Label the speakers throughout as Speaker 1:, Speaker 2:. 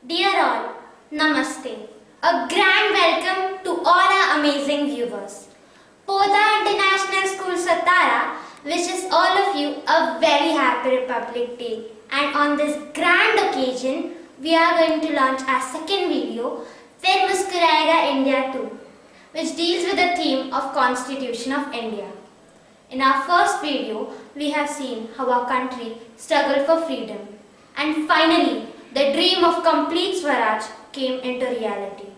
Speaker 1: Dear all, Namaste. A grand welcome to all our amazing viewers. Poda International School Satara wishes all of you a very happy Republic Day. And on this grand occasion, we are going to launch our second video, Fir Muskurayega India 2, which deals with the theme of Constitution of India. In our first video, we have seen how our country struggled for freedom. And finally, the dream of complete Swaraj came into reality.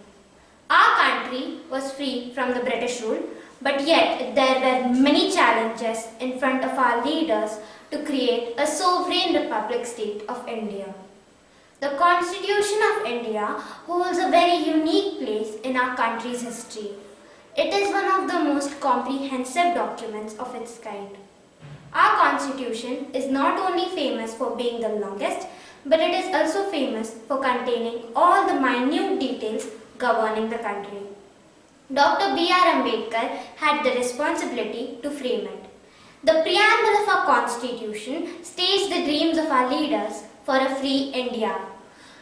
Speaker 1: Our country was free from the British rule, but yet there were many challenges in front of our leaders to create a sovereign republic state of India. The Constitution of India holds a very unique place in our country's history. It is one of the most comprehensive documents of its kind. Our Constitution is not only famous for being the longest, but it is also famous for containing all the minute details governing the country. Dr. B.R. Ambedkar had the responsibility to frame it. The preamble of our Constitution states the dreams of our leaders for a free India.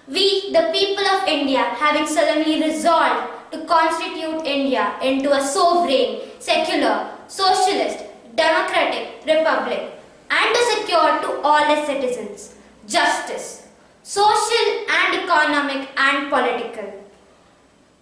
Speaker 1: We, the people of India, having solemnly resolved to constitute India into a sovereign, secular, socialist, democratic republic, and to secure to all its citizens justice, social and economic and political,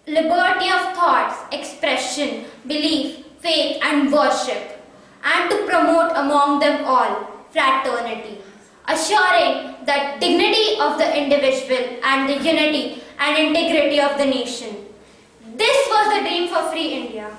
Speaker 1: liberty of thoughts, expression, belief, faith and worship, and to promote among them all fraternity, assuring the dignity of the individual and the unity and integrity of the nation. This was the dream for free India.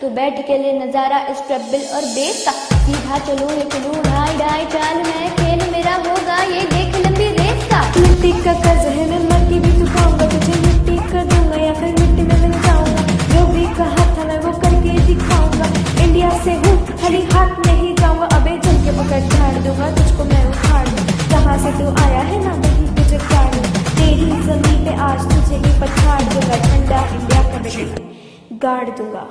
Speaker 2: तो बैठ के ले नजारा इस trouble और base का, सीधा चलो ये चलो ढाई ढाई चाल में खेल मेरा होगा ये देख लंबी रेस का।
Speaker 3: मिट्टी का कर्ज है मैं मट्टी भी चुकाऊंगा, तुझे मिट्टी कर दूंगा या फिर मिट्टी में बन जाऊंगा। जो भी कहा था मैं वो करके दिखाऊंगा। इंडिया से हूँ खाली हाथ नहीं जाऊंगा, अबे चल के पकड़ झाड़ दूंगा तुझको मैं उखाड़ दूं। जहाँ से तू आया है ना वही तुझे गाड़ दूं, तेरी जमीन पे आज तुझे ही पछाड़ दूंगा। ठंडा इंडिया का बेटी गाड़ दूंगा।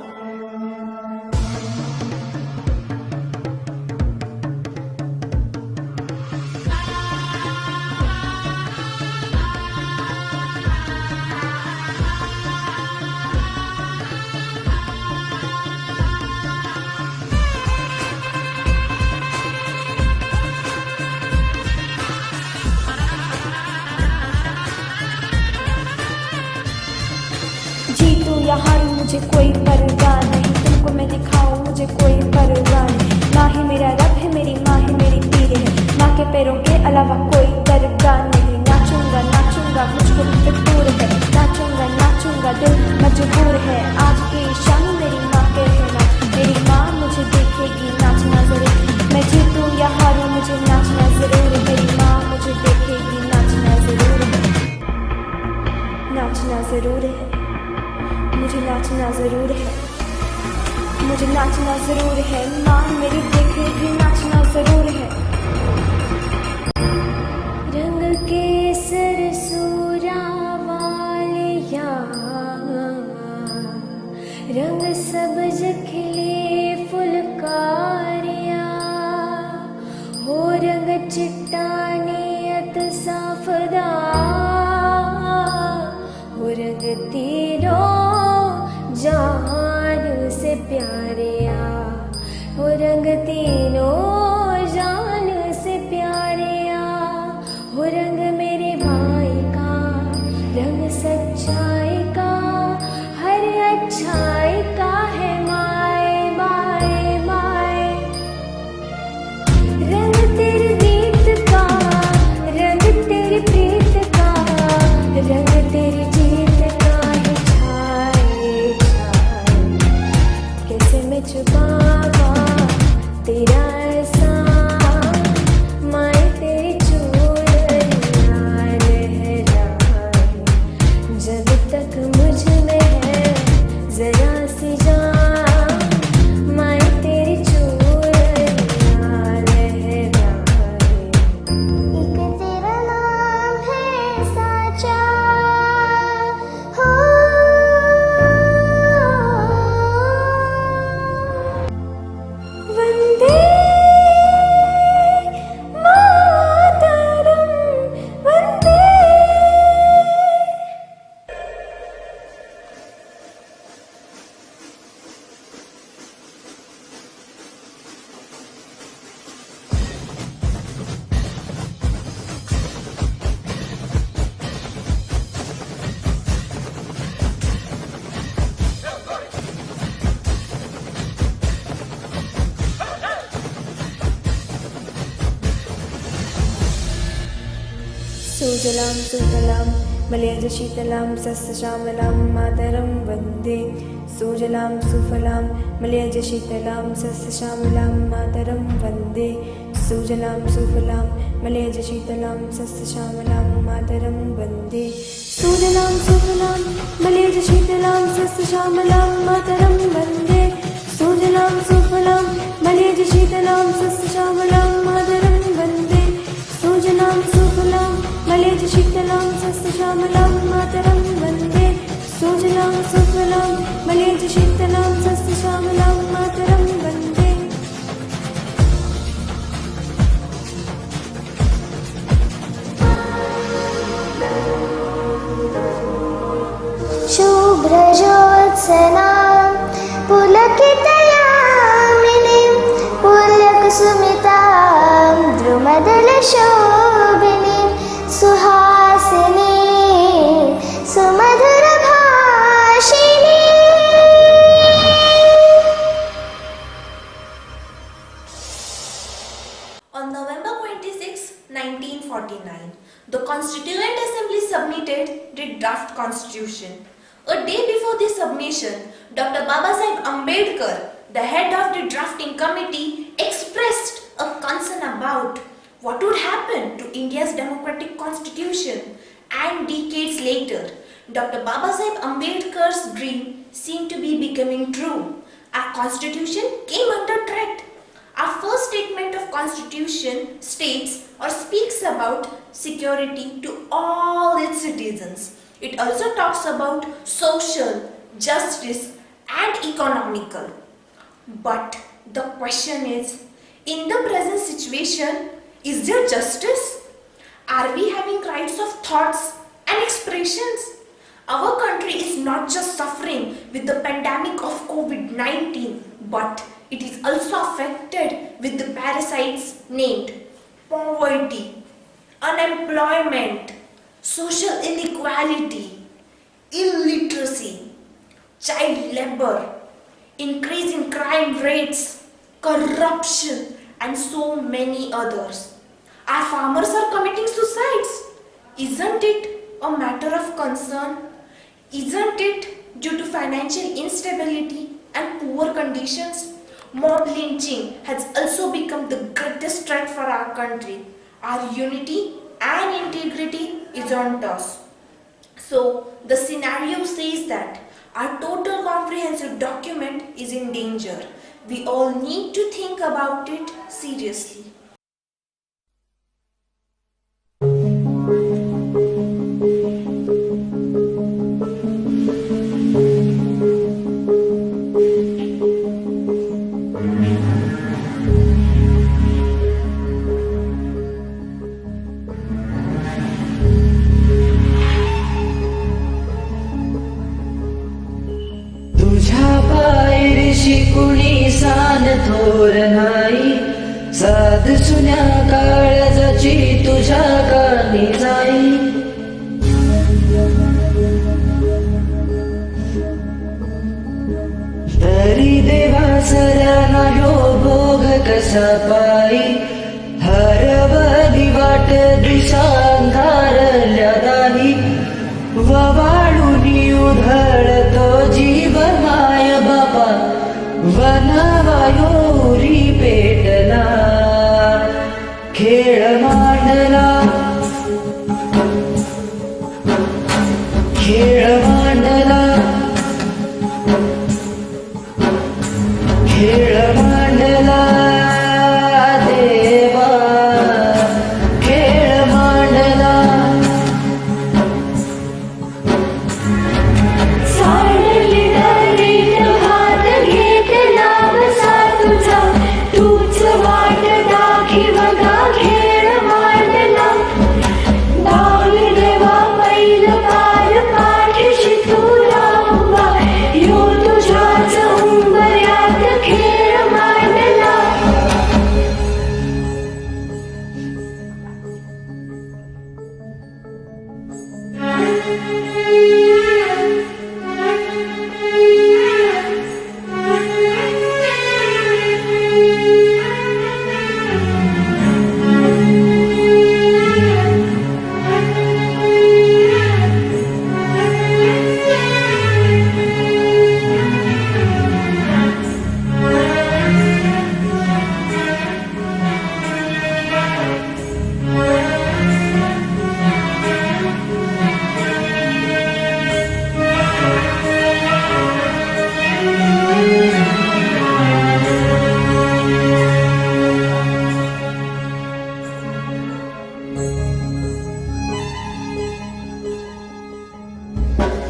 Speaker 3: जीतू या हारू मुझे कोई परवाह नहीं, तुमको मैं दिखाऊं मुझे कोई परवाह नहीं। माँ ही मेरा रब है, मेरी माँ ही मेरी पीर है, माँ के पैरों के अलावा कोई दरगाह नहीं। नाचूंगा नाचूंगा मुझको फितूर है, नाचूंगा नाचूंगा दिल मजबूर है। आज की शाम मेरी माँ के है ना, मेरी माँ मुझे देखेगी नाचना जरूर। मैं जीतू या हारू मुझे नाचना जरूर है, मेरी माँ मुझे देखेगी नाचना जरूर है, नाचना जरूर है। मुझे नाचना ज़रूर है, मुझे नाचना ज़रूर है, माँ मेरी देखे भी नाचना ज़रूर है। रंग केसर सूरा वालिया, रंग सब्ज खिले फुलकारिया, हो रंग चिट्टा नियत साफदा, हो रंग तीनों जान से प्यारिया, हो रंग तीनों जान से प्यारिया, हो रंग मेरे भाई का, रंग सच्चाई का, हर अच्छाई का है माए माए माए। रंग तेरे दीप्त का, रंग तेरी प्रीत का, रंग तेरी जीत का है छाए छाए। कैसे मैं छुपावा तेरा एहसान, माए तेरी चूड़ियां लहराए। जब तक मुझ में है जरा सी जान, माए तेरी चूड़ियां लहराए।
Speaker 1: एक तेरा नाम है साचा, हो
Speaker 3: वंदे मातरम, वंदे। सुजलां सुफलां मलयजशीतलां सस्यश्यामलां मातरं वन्दे। सुजलां सुफलां मलयजशीतलां सस्यश्यामलां मातरं वन्दे। सुजलां सुफलां मलयजशीतलां सस्यश्यामलां मातरं वन्दे। सुजलां सुफलां मलयजशीतलां सस्यश्यामलां मातरं वन्दे। सुजलां सुफलां मलयजशीतलां सस्यश्यामलां मातरं वन्दे। सुजलां सुफलां मलयजशीतलां सस्यश्यामलां मातरं वन्दे। सुजलां सुफलां मलयजशीतलां सस्यश्यामलां मातरं वन्दे।
Speaker 1: शुभ्रजोत्सनां पुलकितयामिनीं पुलकसुमितां द्रुमदलशोभिनीं सुहासिनीं सुमधुरभाषिणीं।
Speaker 4: On November 26, 1949, the Constituent Assembly submitted the draft constitution. A day before the submission, Dr. Babasaheb Ambedkar, the head of the drafting committee, expressed a concern about what would happen to India's democratic constitution. And decades later, Dr. Babasaheb Ambedkar's dream seemed to be becoming true. Our constitution came under threat. Our first statement of constitution states or speaks about security to all its citizens. It also talks about social, justice and economical. But the question is, in the present situation, is there justice? Are we having rights of thoughts and expressions? Our country is not just suffering with the pandemic of COVID-19, but it is also affected with the parasites named poverty, unemployment, social inequality, illiteracy, child labor, increase in crime rates, corruption, and so many others. Our farmers are committing suicides. Isn't it a matter of concern? Isn't it due to financial instability and poor conditions? Mob lynching has also become the greatest threat for our country. Our unity and integrity is on toss. So the scenario says that Our total comprehensive document is in danger. We all need to think about it seriously.
Speaker 5: तुझ्या पायरीशी कुणी सान थोर नाही, साध सुन्या काळजाची तुझ्या कानी जाई. तरी देवा सऱ्याना ह्यो भोग कसा पायी, हरवली वाट दिशा अंधारल्या दाही. ववाळूनी उधळतो जीव माय बापा, वनवायोरी पेटला, खेळ मांडला, खेळ मांडला, खेळ मांडला देवा, खेळ मांडला.
Speaker 3: साडली दरीत हात घेतला बसा तुझा, तूच वाट दाखी बघा खेळ मांडला. डावी देवा पैल पार पाठीशी तुला उभा, यो तुझ्याच उंबऱ्यात खेळ मांडला.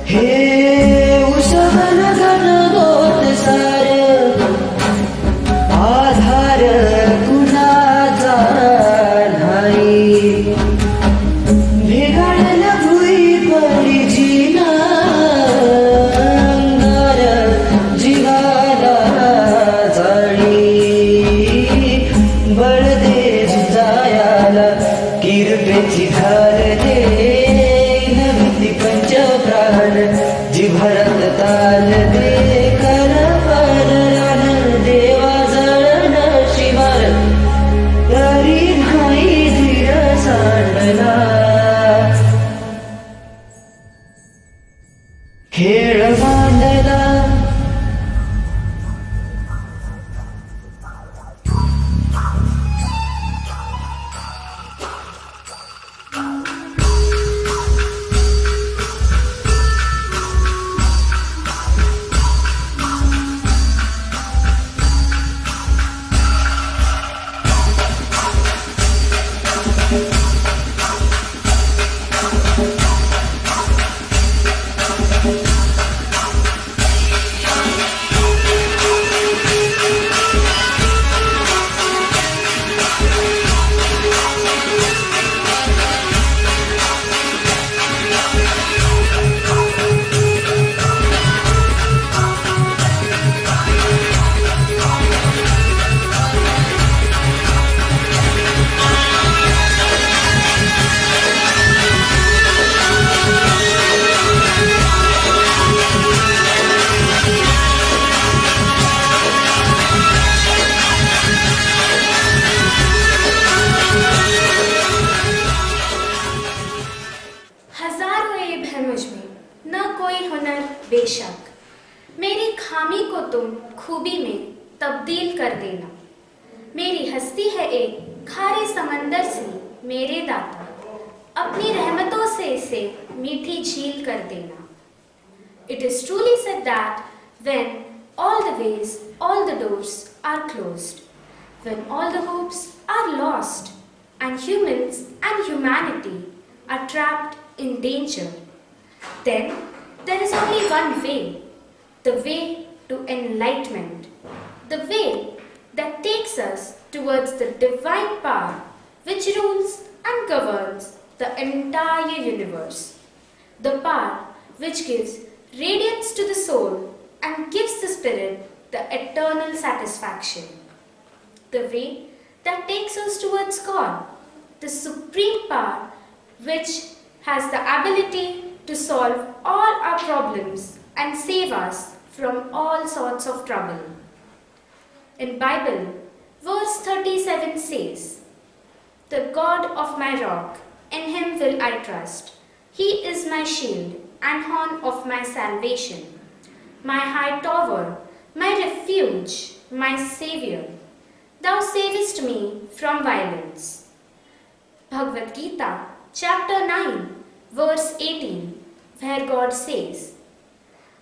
Speaker 5: हे उसवन गणगोत सार, आधार कुणाचा नाही. भेगाडला भुई परी जीना, अंगार जीवाला जाळी. बळदे झुजायाला किरपेची धार दे, नवी पंच प्राण जिभरात ताल दे. कर पररान देवा जळण शिवार, तरी नाही धीर सांडला, खेळ मांडला.
Speaker 1: बेशक मेरी खामी को तुम खूबी में तब्दील कर देना। मेरी हस्ती है एक खारे समंदर सी मेरे दाता, अपनी रहमतों से इसे मीठी झील कर देना। It is truly said that when all the ways, all the doors are closed, when all the hopes are lost, and humans and humanity are trapped in danger, then there is only one way, the way to enlightenment, the way that takes us towards the divine power which rules and governs the entire universe, the power which gives radiance to the soul and gives the spirit the eternal satisfaction, the way that takes us towards God, the supreme power which has the ability to solve all our problems and save us from all sorts of trouble. In Bible, verse 37 says, "The God of my rock, in him will I trust. He is my shield and horn of my salvation, my high tower, my refuge, my Saviour. Thou savest me from violence." Bhagavad Gita, chapter 9, verse 18, where God says,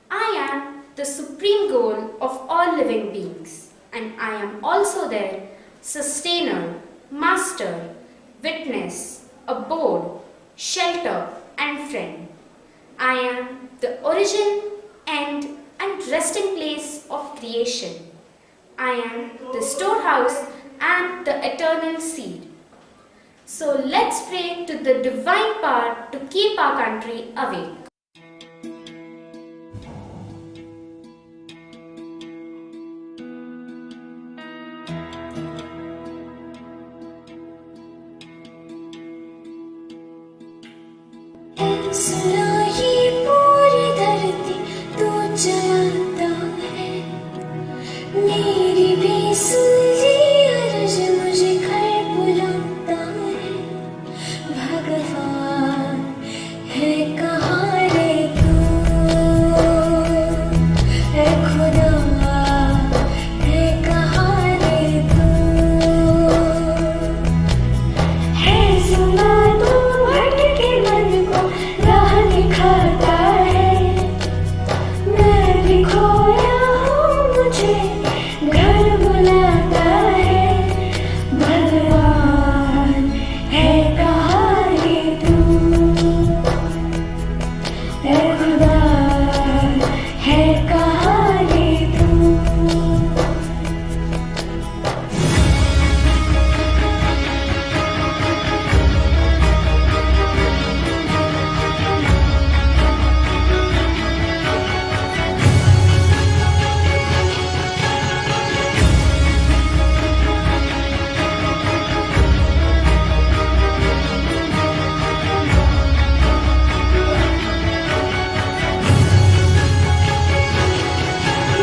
Speaker 1: "I am the supreme goal of all living beings, and I am also their sustainer, master, witness, abode, shelter, and friend. I am the origin, end, and resting place of creation. I am the storehouse and the eternal seed." So let's pray to the divine power to keep our country awake.
Speaker 3: सुनाई पूरी धरती तू चलाता है, मेरी भी सुलझी अर्ज मुझे घर बुलाता है। भगवान है कहाँ रे तू, है खुदा है कहाँ रे तू, है सुना तू भटके मन को राह दिखाता है। मैं भी खोया हूँ मुझे घर बुलाता है। भगवान है कहाँ रे तू, है खुदा है कहाँ रे तू।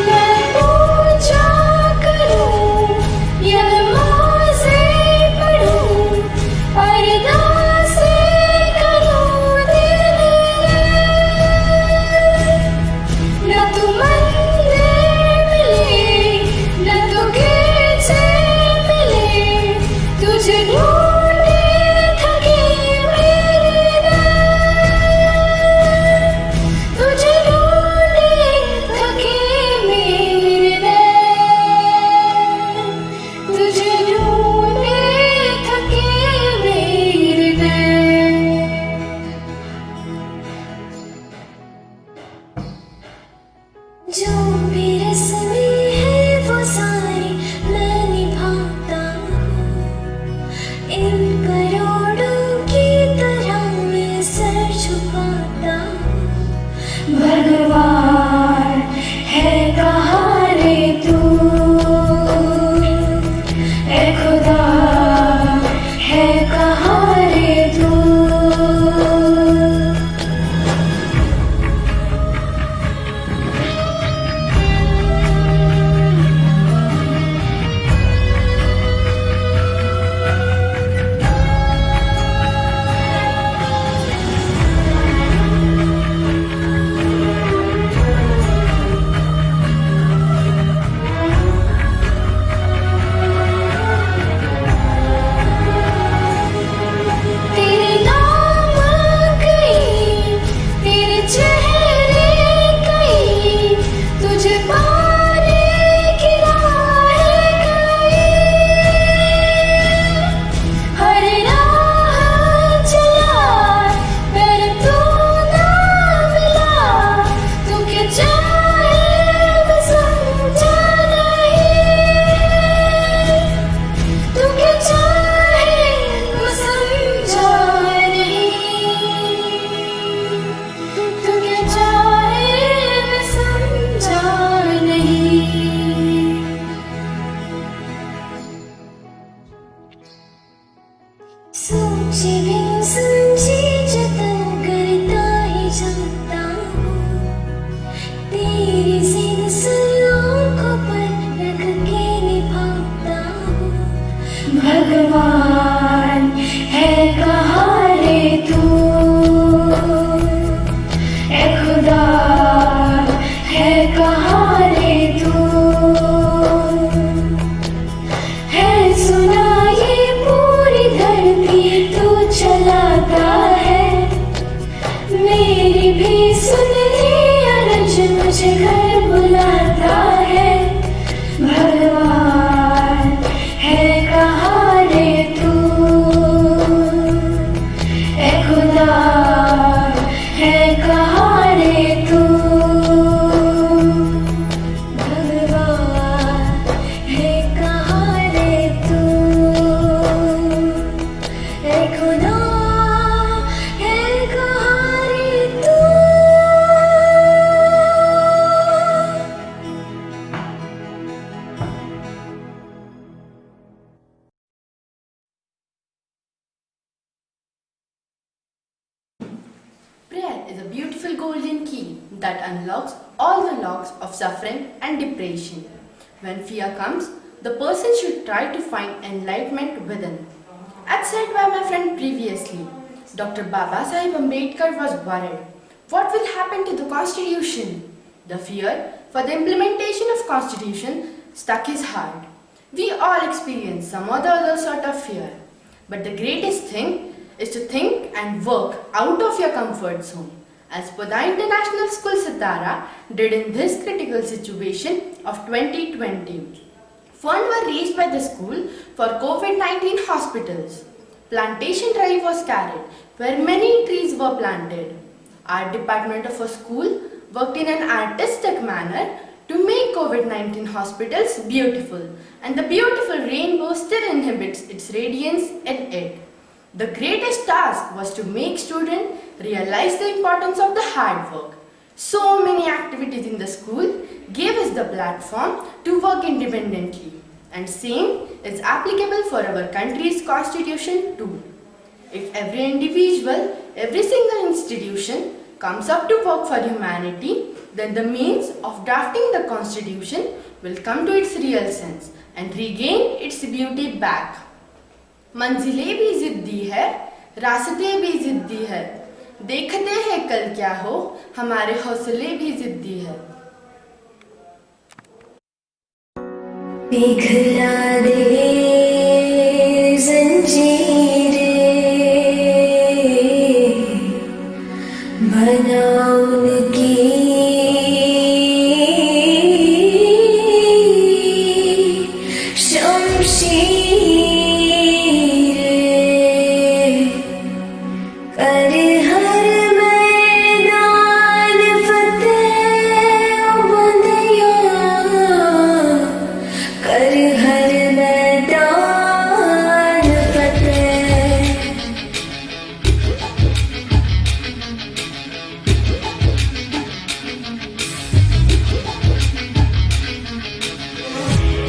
Speaker 3: मैं पूजा करूं या नमाज़ें पढ़ूं, अरदासें करूं दिल में। न तो मंदिर मिले न तो गिरजे मिले, तुझे ढूंढे थके मेरे नैन, तुझे ढूंढे थके मेरे नैन, तुझे ढूंढे थके मेरे नैन। जो भी रस्में हैं वो सारी मैं निभाता हूँ, इन करोड़ों की तरह मैं सर झुकाता हूँ। भगवान है कहाँ रे तू, है खुदा है कहाँ रे तू। मुझे घर बुलाता है। भगवान है कहाँ रे तू, ए खुदा है कहाँ रे तू। भगवान है कहाँ रे तू, ए खुदा है कहाँ रे तू।
Speaker 6: Prayer is a beautiful golden key that unlocks all the locks of suffering and depression. When fear comes, the person should try to find enlightenment within. As said by my friend previously, Dr. Baba Sahib Ambedkar was worried. What will happen to the constitution? The fear for the implementation of constitution stuck his heart. We all experience some or the other sort of fear. But the greatest thing is to think and work out of your comfort zone, as Poda International School Satara did in this critical situation of 2020. Funds were raised by the school for COVID-19 hospitals. Plantation drive was carried where many trees were planted. Our department of a school worked in an artistic manner to make COVID-19 hospitals beautiful, and the beautiful rainbow still inhibits its radiance in it. The greatest task was to make students realize the importance of the hard work. So many activities in the school gave us the platform to work independently, and same is applicable for our country's constitution too. If every individual, every single institution comes up to work for humanity, then the means of drafting the constitution will come to its real sense and regain its beauty back. मंजिलें भी जिद्दी है, रास्ते भी जिद्दी है, देखते हैं कल क्या हो, हमारे हौसले भी जिद्दी है।
Speaker 3: पिघला दे जंजीरें, बना उनकी शमशीरें, कर हर मैदान फतेह बंदिया, कर हर मैदान फतेह।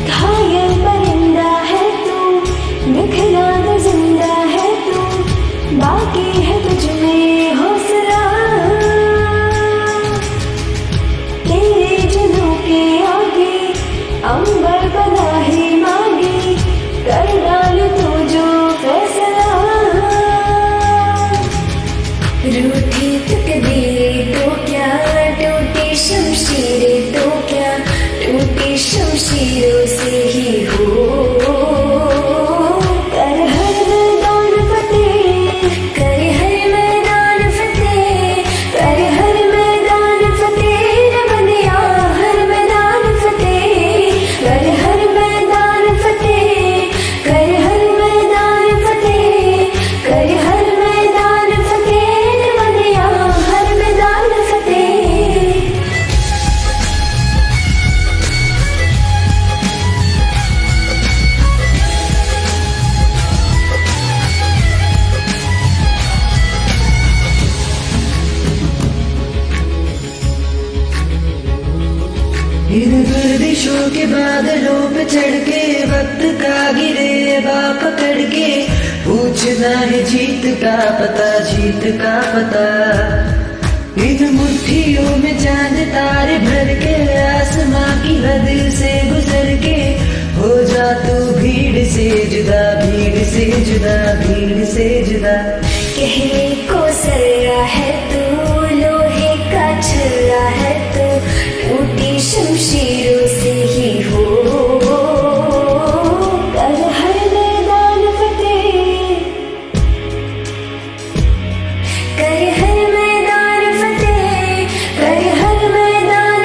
Speaker 3: घायल परिंदा है तू, निखरा तो जिंदा है तू, बाकी है तुझ में हौसला। तेरे जुनू के आगे अंबर बना ही मांगी, कर डाल तू जो फैसला। रूठी तकदीरें तो क्या, टूटी शमशीरें तो क्या, टूटी शमशीरों से ही हो। कर हर मैदान फतेह, कर हर मैदान फतेह, कर हर मैदान फतेह बंदिया, हर मैदान फतेह, कर हर मैदान फतेह, कर हर मैदान फतेह, कर हर मैदान फतेह बंदिया, हर मैदान फतेह।
Speaker 5: इन गर्दिशों के बादलों पे चढ़ के वक्त का गिरे बाप पकड़ के, पूछना है जीत का पता, जीत का पता। इन मुट्ठियों में चांद तारे भर के, आसमां की हद से गुजर के, हो जा तू भीड़ से जुदा, भीड़ से जुदा, भीड़ से जुदा।
Speaker 3: कहने को सर्रा है तू, लोहे का छर्रा है तू, टूटी शमशीरों से ही हो। कर हर मैदान फतेह, कर हर मैदान फतेह, कर हर मैदान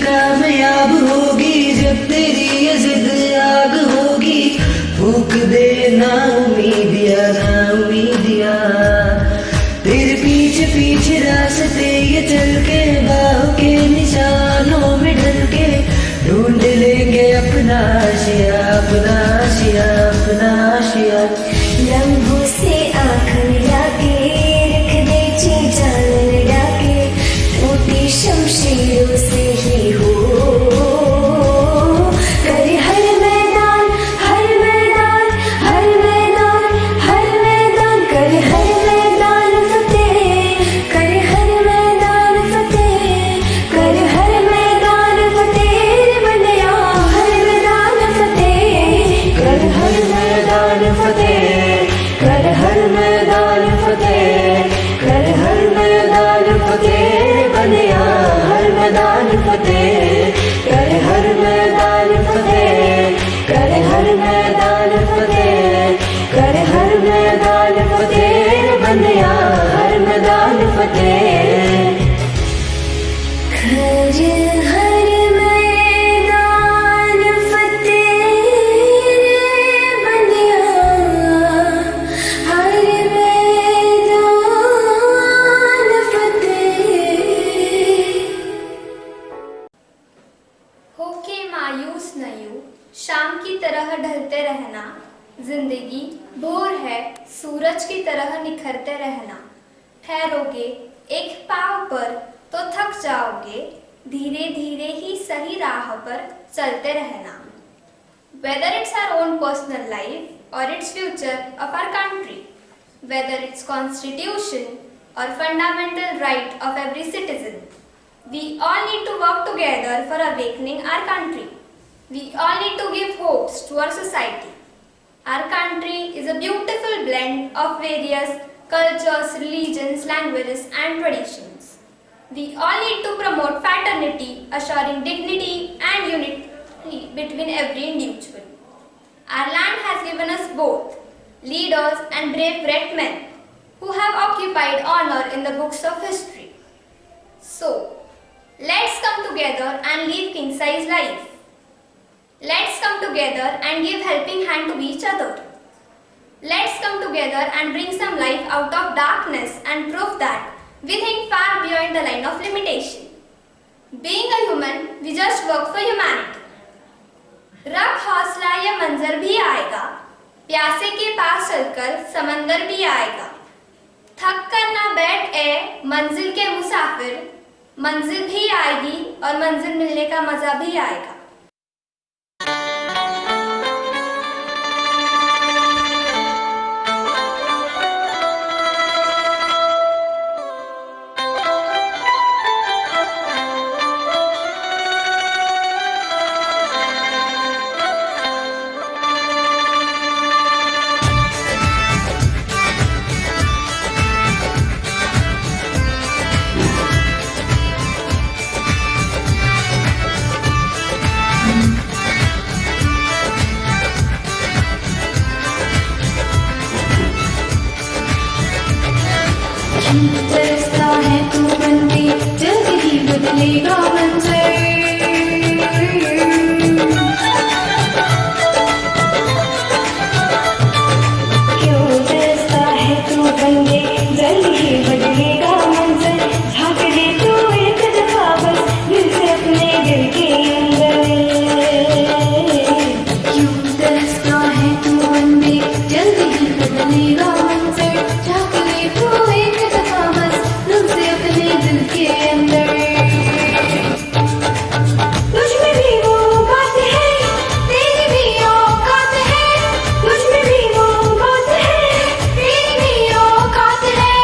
Speaker 5: कामयाब होगी जब तेरी ये जिद आग होगी। फूक दे ना उम्मीदिया, ना उम्मीदिया। तेरे पीछे पीछे रास्ते ये चल के, बाहों के निशानों में ढल के ढूंढ लेंगे अपना आशिया, अपना आशिया, अपना आशिया।
Speaker 3: लम्हों से आँख मिला के रख दे जान लड़ा के, टूटी शमशीरों से ही हो कर हर मैदान, हर मैदान, हर मैदान, हर मैदान, कर हर मैदान फतेह, कर हर मैदान फतेह, कर हर मैदान फतेह बंदिया, हर मैदान फतेह, कर हर मैदान फतेह, कर हर मैदान फतेह, कर हर मैदान फतेह बंदिया, हर मैदान फतेह, कर हर मैदान फतेह, कर हर मैदान फतेह, कर हर मैदान फतेह बंदिया, हर मैदान फतेह। कर हर मैदान फतेह बंदिया, हर मैदान फतेह।
Speaker 1: होके मायूस न यूं शाम की तरह ढलते रहना, जिंदगी भोर है सूरज की तरह निखरते रहना। ठहरोगे एक पाँव पर तो थक जाओगे, धीरे धीरे ही सही राह पर चलते रहना। Whether it's our own personal life or its future of our country, whether it's constitution or fundamental right of every citizen, we all need to work together for awakening our country. We all need to give hopes to our society. Our country is a beautiful blend of various cultures, religions, languages and traditions. We all need to promote fraternity, assuring dignity and unity between every individual. Our land has given us both leaders and brave great men who have occupied honor in the books of history. So, let's come together and live king-size life. Let's come together and give helping hand to each other. Let's come together and bring some light out of darkness and prove that we think far beyond the line of limitation. Being a human, we just work for humanity. रख हौसला ये मंजर भी आएगा, प्यासे के पास चलकर समंदर भी आएगा। थक कर ना बैठ ए मंजिल के मुसाफिर, मंजिल भी आएगी और मंजिल मिलने का मजा भी आएगा।
Speaker 3: तरसता है तू बंदी, जल्द ही बदलेगा मंजर। क्यों तरसता है तू बंदी, जल्द ही बदलेगा मंजर। झाँक दे तू एक दफा बस दिल से अपने दिल के अंदर। क्यों तरसता है तू बंदी, जल्द ही बदलेगा मंजर। झाँक दे तू एक दफा बस दिल से अपने दिल के अंदर। तुझ में भी वो बात है, तेरी भी औकात है। तुझ में भी वो बात है, तेरी भी औकात है।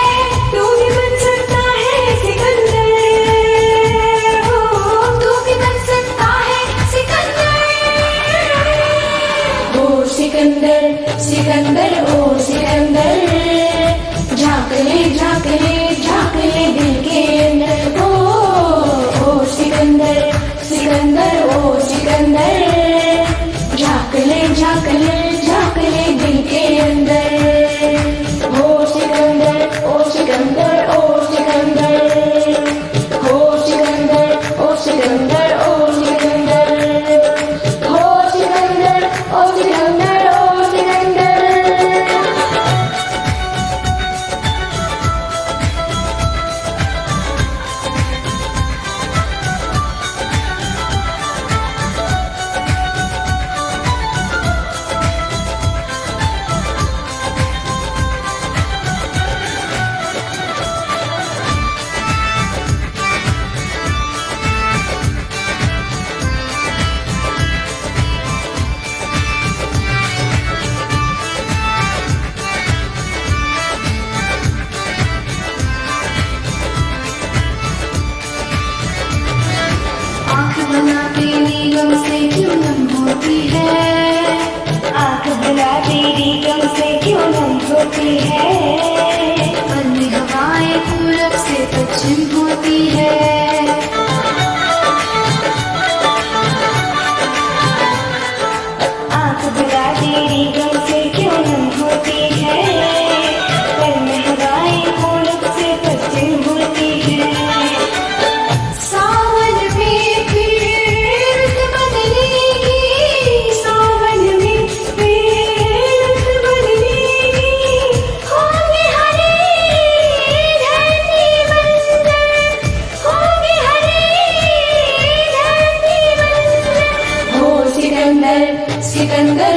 Speaker 3: तू भी बन सकता है सिकंदर, हो तू भी बन सकता है सिकंदर। ओ सिकंदर, सिकंदर, ओ सिकंदर। झाँक ले, झाँक ले, झाँक ले दिल के अंदर। ओ सिकंदर, सिकंदर, ओ सिकंदर। झाँक ले, झाँक ले, झाँक ले दिल के अंदर। ओ सिकंदर, ओ सिकंदर, ओ सिकंदर। ओ सिकंदर, ओ सिकंदर, ओ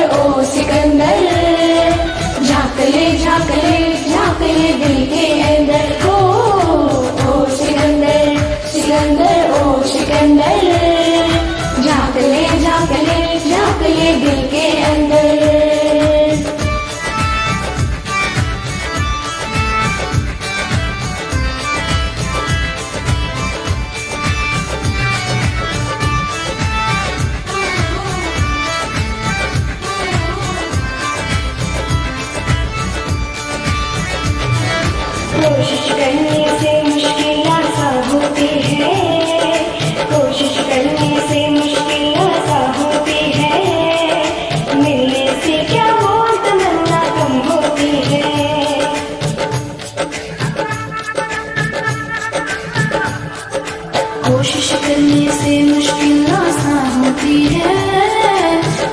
Speaker 2: सिकंदर ओ सिकंदर, झांक ले झांक ले झांक ले दिल के अंदर। ओ सिकंदर सिकंदर ओ सिकंदर, झांक ले झांक ले झांक ले दिल के अंदर।
Speaker 3: कोशिश करने से मुश्किल आसान होती है, कोशिश करने से मुश्किल आसान होती है, मिलने से क्या वो तमन्ना कम होती है। कोशिश करने से मुश्किल आसान होती है,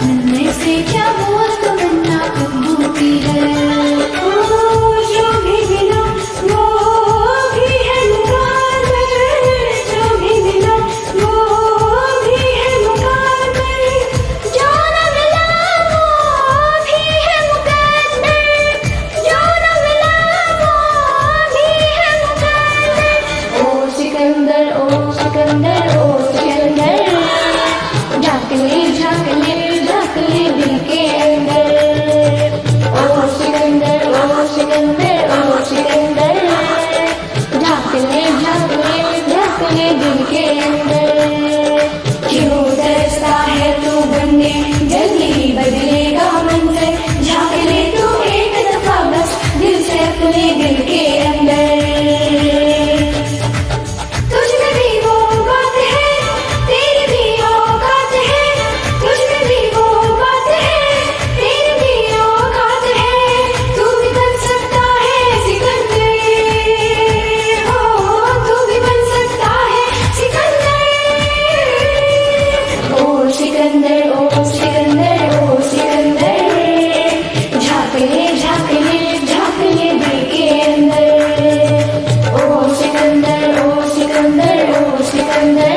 Speaker 3: मिलने से क्या वो तमन्ना कम होती है। जो भी मिला वो भी है मुकाबले, जो भी मिला वो भी है मुकाबले, जो न मिला वो भी है मुकद्दर, जो न मिला वो भी है मुकद्दर।
Speaker 2: ओ सिकंदर ओ सिकंदर ओ सिकंदर, झांक ले झांक ले झांक ले दिल के अंदर। ओ सिकंदर ओ सिकंदर ओ सिकंदर, झांक ले झांक ले झांक ले दिल के अंदर।
Speaker 3: क्यों तरसता है तू बनने, जल्दी ही बदलेगा मंजर, झांक ले तू एक दफा बस दिल से अपने दिल के अंदर। तुझ में भी वो बात है, तेरी भी औकात है, तुझ में भी वो बात है, तेरी भी औकात है, तू भी बन सकता है सिकंदर, हो तू भी बन सकता है सिकंदर।
Speaker 2: ओ सिकंदर ओ सिकंदर ओ सिकंदर,
Speaker 3: झांक ले झांक ले दिल के अंदर।
Speaker 2: ओ सिकंदर ओ सिकंदर ओ सिकंदर,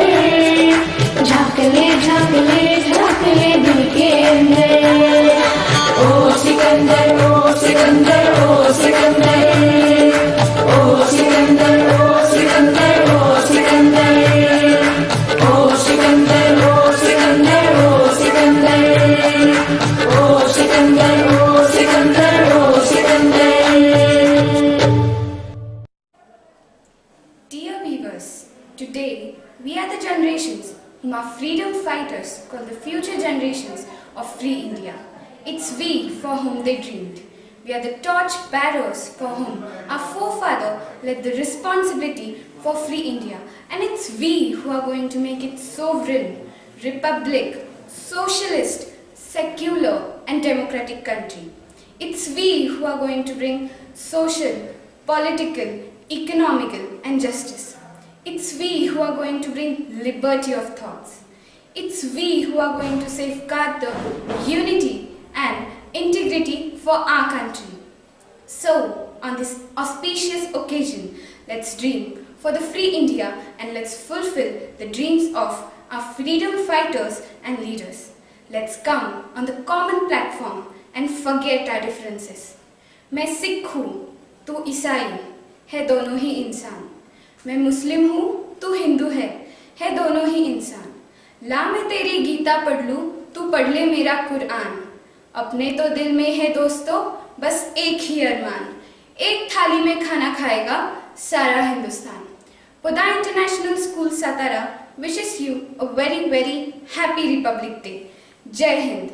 Speaker 2: झांक ले दिल के अंदर।
Speaker 3: ओ सिकंदर ओ सिकंदर ओ सिकंदर, ओ सिकंदर ओ सिकंदर ओ सिकंदर, ओ सिकंदर ओ सिकंदर ओ सिकंदर, ओ सिकंदर ओ सिकंदर ओ Sikandar.
Speaker 7: Dear viewers, today we are the generations whom are freedom fighters called the future generations of free India. It's we for whom they dreamed. We are the torch bearers for whom our forefather led the responsibility for free India. And it's we who are going to make it sovereign, republic, socialist, secular and democratic country. It's we who are going to bring social, political, economical and justice. It's we who are going to bring liberty of thoughts. It's we who are going to safeguard the unity and integrity for our country. So, on this auspicious occasion, let's dream for the free India and let's fulfill the dreams of our freedom fighters and leaders. Let's come on the common platform and forget our differences. मैं सिख हूँ, तू ईसाई है, दोनों ही इंसान। मैं मुस्लिम हूँ, तू हिंदू है दोनों ही इंसान। ला मैं तेरी गीता पढ़ लूँ, तू पढ़ ले मेरा कुरान। अपने तो दिल में है दोस्तों बस एक ही अरमान, एक थाली में खाना खाएगा सारा Hindustan. Podar international school Satara wishes you a very very happy Republic Day. जय हिंद।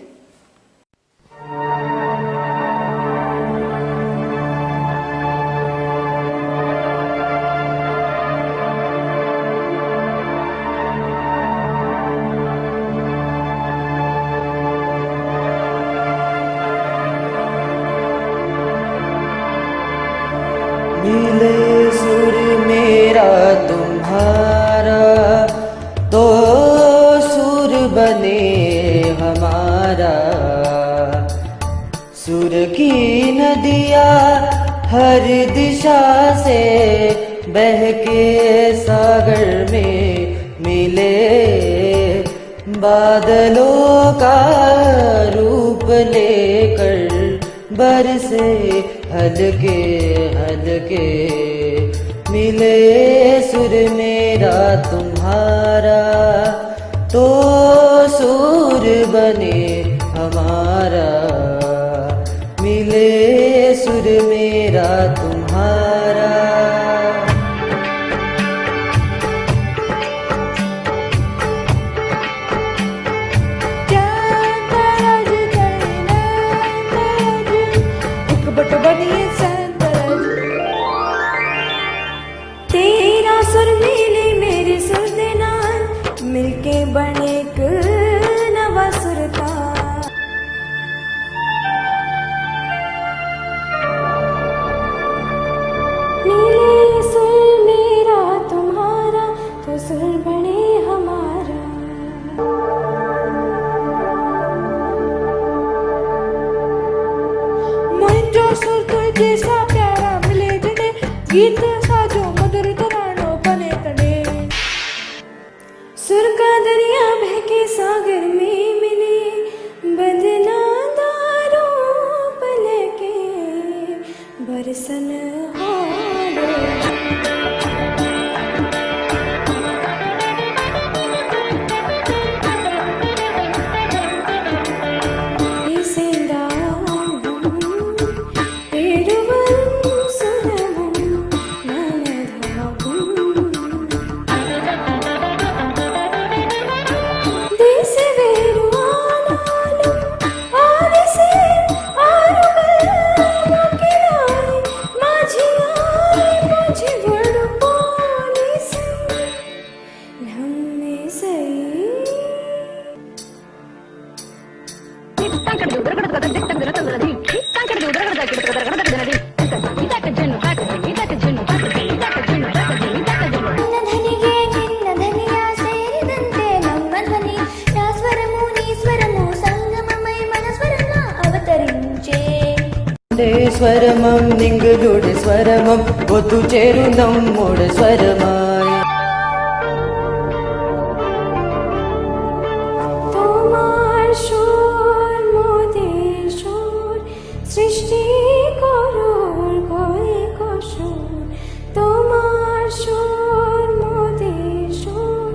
Speaker 5: मिले सुर मेरा तुम्हारा, तो सुर बने हमारा। सुर की नदियाँ हर दिशा से बह के सागर में मिले, बादलों का रूप लेकर बरसे हल्के हल्के, मिले सुर मेरा तुम्हारा तो सुर बने हमारा, मिले सुर मेरा तुम्हारा।
Speaker 3: तेरा सुर मिले मेरे सुर दे नाल, मिलके बने एक नवा सुरता। मिले सुर मेरा तुम्हारा तो सुर बने हमारा।
Speaker 8: मुंहिंजो सुर तुझे सा प्यारा मिले जॾहिं, गीत साजो मधुर तराणो बने तॾहिं।
Speaker 3: सुर का दरिया बहके सागर में मिले, बदला दारों पलके बरसन हारे।
Speaker 5: స్వరమం నింగులుడి స్వరమం ఒత్తు చేరు నమ్ముడు స్వరమాయ.
Speaker 3: তোমার সুর মোদের সুর, সৃষ্টি করুর ভয়ে কসুর। তোমার সুর মোদের সুর,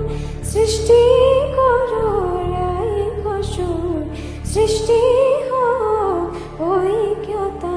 Speaker 3: সৃষ্টি করুর আয়ে কসুর। সৃষ্টি হোক ঐক্যতা।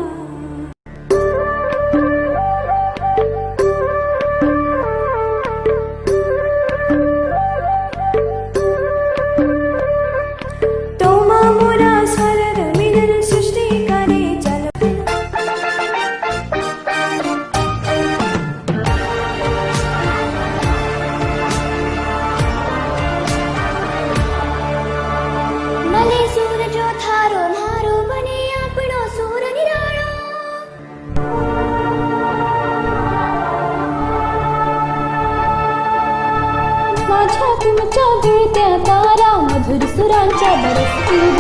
Speaker 2: माझ्या तुमच्या गळत्या तारा, मधुर सुरांच्या बरसतील